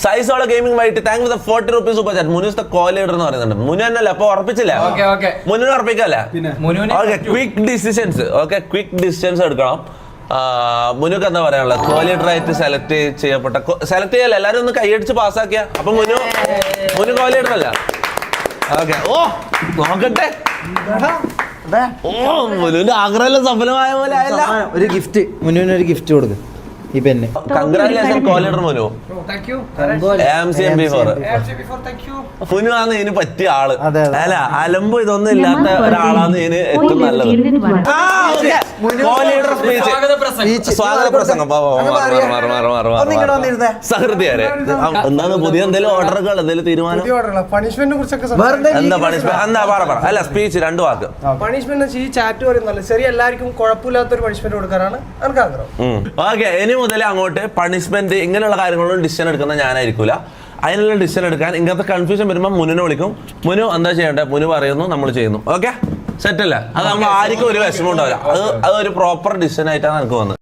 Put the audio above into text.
സൈസോള gaming white thank for 40 rupees super chat. Munu is the co leader എന്ന് പറയുന്നുണ്ട്. മുനു എന്നല്ല അപ്പൊ ഉറപ്പിച്ചില്ല, മുനുവിനെ ഉറപ്പിക്കല്ലേ? Okay, quick decisions. Okay, quick decisions എടുക്കണം. മുനുക്ക് എന്താ പറയാനുള്ളത്? കോ ലീഡർ ആയിട്ട് സെലക്ട് ചെയ്യല്ല, എല്ലാരും ഒന്ന് കൈയടിച്ച് പാസ്സാക്കിയ അപ്പൊ മുനു കോ ലീഡർ അല്ല. ഓക്കെ, ഓ നോക്കട്ടെ, ഓ മുനുവിന്റെ ആഗ്രഹം സഫലമായ പോലെ ആയല്ല. ഒരു ഗിഫ്റ്റ്, മുനുവിന് ഒരു ഗിഫ്റ്റ് കൊടുക്കും ഈ പെണ്ണ്. Congratulation co leader Munu. Munu ആണ് ഇതിന് പറ്റിയ ആള്. അല്ല, അലമ്പ് ഇതൊന്നും ഇല്ലാത്ത ഒരാളാണ് ഇതിന് ഏറ്റവും നല്ലത്. സ്വാഗത പ്രസംഗം. സഹൃദയാരെ എന്താണ് പുതിയ എന്തെങ്കിലും ഓർഡറുകൾ, എന്തെങ്കിലും തീരുമാനം? എന്താ പണിഷ്മെന്റ്? എന്താ പറ. അല്ല, സ്പീച്ച് 2 വാക്ക്. പണിഷ്മെന്റ് ഈ ചാറ്റ് പറയുന്നല്ലോ, ശരി, എല്ലാവർക്കും കുഴപ്പമില്ലാത്തൊരു പണിഷ്മെന്റ് കൊടുക്കാനാണ് എനിക്ക് ആഗ്രഹം. ഓക്കെ, ഇനി മുതൽ അങ്ങോട്ട് പണിഷ്മെന്റ് ഇങ്ങനെയുള്ള കാര്യങ്ങളും ഡിസിഷൻ എടുക്കുന്ന ഞാനായിരിക്കൂല. അതിനുള്ള ഡിസിഷൻ എടുക്കാൻ ഇങ്ങനത്തെ കൺഫ്യൂഷൻ വരുമ്പോൾ മുന്നിനെ വിളിക്കും. മുനു എന്താ ചെയ്യണ്ടേ? മുനു പറയുന്നു, നമ്മൾ ചെയ്യുന്നു. ഓക്കെ, സെറ്റ് അല്ലേ? അത് നമ്മൾ ആർക്കും ഒരു വിഷമം ഉണ്ടാവില്ല. അത് ഒരു പ്രോപ്പർ ഡിസിഷൻ ആയിട്ടാണ് എനിക്ക് വന്നത്.